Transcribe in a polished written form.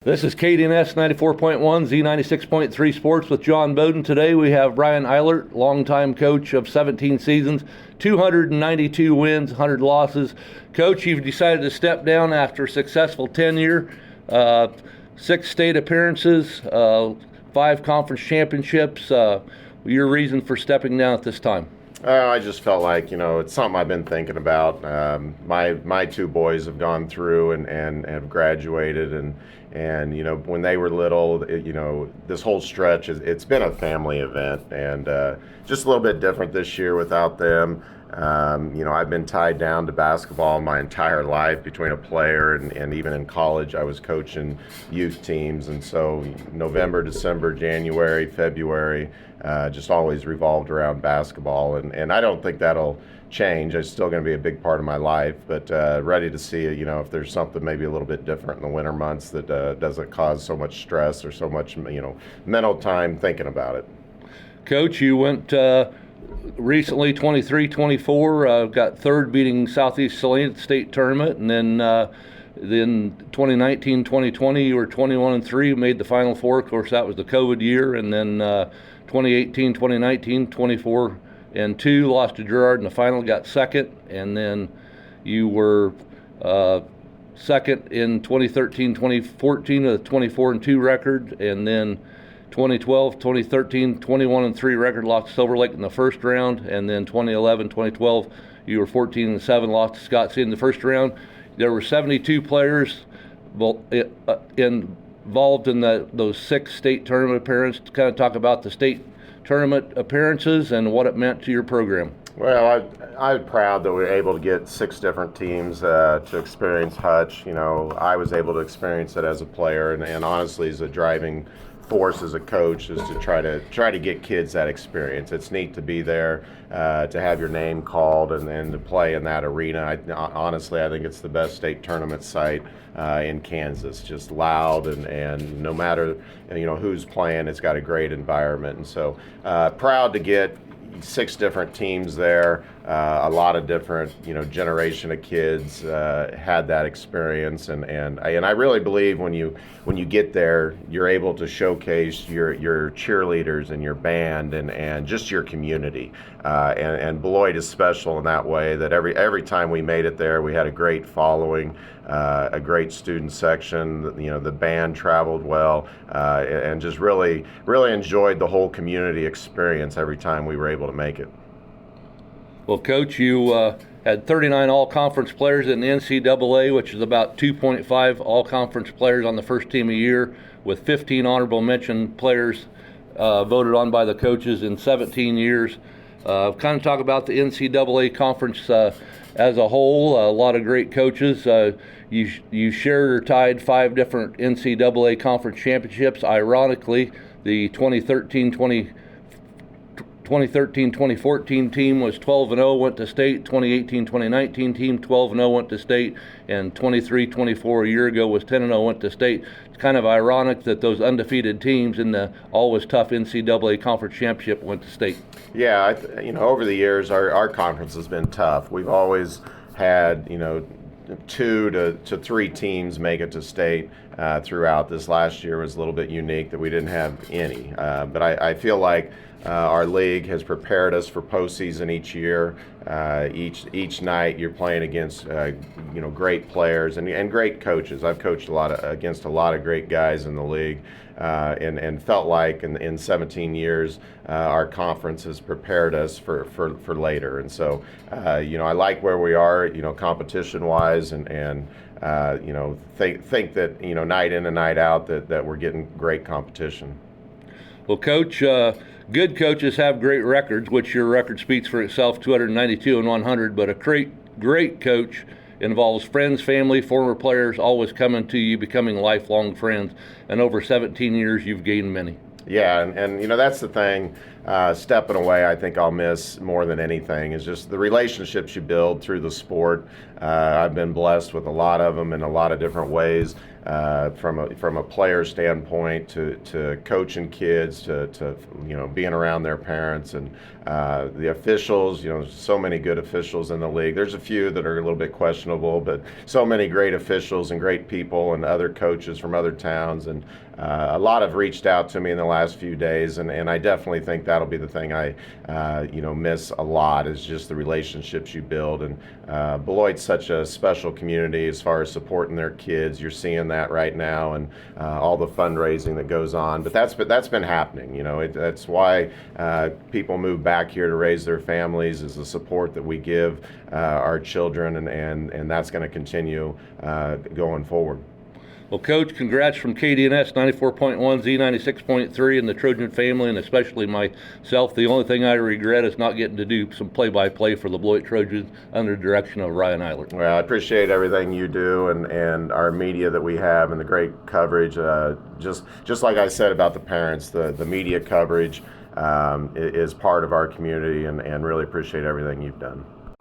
This is KDNS 94.1, Z96.3 Sports with John Boden. Today we have Brian Eilert, longtime coach of 17 seasons, 292 wins, 100 losses. Coach, you've decided to step down after a successful tenure, 6 state appearances, 5 conference championships. Your reason for stepping down at this time? I just felt like, it's something I've been thinking about. My 2 boys have gone through and have graduated, and when they were little, this whole stretch, it's been a family event, and just a little bit different this year without them. I've been tied down to basketball my entire life between a player and even in college I was coaching youth teams, and so November, December, January, February just always revolved around basketball, and I don't think that'll change. It's still going to be a big part of my life, but ready to see if there's something maybe a little bit different in the winter months that doesn't cause so much stress or so much mental time thinking about it. Coach, you went recently 23-24, got third beating Southeast Saline at the state tournament, and then 2019-2020 you were 21-3, made the Final Four. Of course, that was the COVID year, and then 2018-2019, 24-2, lost to Girard in the final, got second, and then you were second in 2013-2014 with a 24-2 record, and then 2012, 2013, 21-3 record, lost to Silver Lake in the first round, and then 2011, 2012, you were 14-7, lost to Scott City in the first round. There were 72 players involved in those 6 state tournament appearances. To kind of talk about the state tournament appearances and what it meant to your program. Well, I'm proud that we were able to get 6 different teams to experience Hutch. I was able to experience it as a player, and honestly, as a driving force as a coach is to try to get kids that experience. It's neat to be there, to have your name called and to play in that arena. Honestly, I think it's the best state tournament site in Kansas. Just loud, and no matter who's playing, it's got a great environment. And so proud to get 6 different teams there. A lot of different generation of kids had that experience, and I really believe when you get there, you're able to showcase your cheerleaders and your band and just your community. And Beloit is special in that way that every time we made it there, we had a great following, a great student section. The band traveled well, and just really enjoyed the whole community experience every time we were able to make it. Well, Coach, you had 39 all-conference players in the NCAA, which is about 2.5 all-conference players on the first team a year, with 15 honorable mention players voted on by the coaches in 17 years. Kind of talk about the NCAA conference as a whole. A lot of great coaches. You shared or tied 5 different NCAA conference championships. Ironically, the 2013-2014 team was 12-0, went to state. 2018-2019 team 12-0, went to state, and 23-24 a year ago was 10-0, went to state. It's kind of ironic that those undefeated teams in the always tough NCAA conference championship went to state. Yeah, over the years our conference has been tough. We've always had 2 to 3 teams make it to state throughout. This last year was a little bit unique that we didn't have any, but I feel like our league has prepared us for postseason each year. Each night you're playing against great players and great coaches. I've coached against a lot of great guys in the league, and felt like in 17 years our conference has prepared us for later. And so I like where we are competition wise, and think that night in and night out that we're getting great competition. Well, Coach, good coaches have great records, which your record speaks for itself, 292 and 100, but a great coach involves friends, family, former players, always coming to you, becoming lifelong friends, and over 17 years you've gained many. Yeah, and that's the thing stepping away, I think I'll miss more than anything is just the relationships you build through the sport. I've been blessed with a lot of them in a lot of different ways, from a player standpoint to coaching kids to being around their parents and the officials. So many good officials in the league. There's a few that are a little bit questionable, but so many great officials and great people and other coaches from other towns, and a lot have reached out to me in the last few days, and I definitely think that'll be the thing I miss a lot is just the relationships you build. And Beloit's such a special community as far as supporting their kids. You're seeing that right now, and all the fundraising that goes on. But that's been happening. That's why people move back here to raise their families, is the support that we give our children, and that's going to continue going forward. Well, Coach, congrats from KDNS 94.1, Z 96.3, and the Trojan family, and especially myself. The only thing I regret is not getting to do some play-by-play for the Beloit Trojans under the direction of Ryan Eilert. Well, I appreciate everything you do and our media that we have and the great coverage. Just like I said about the parents, the media coverage is part of our community, and really appreciate everything you've done.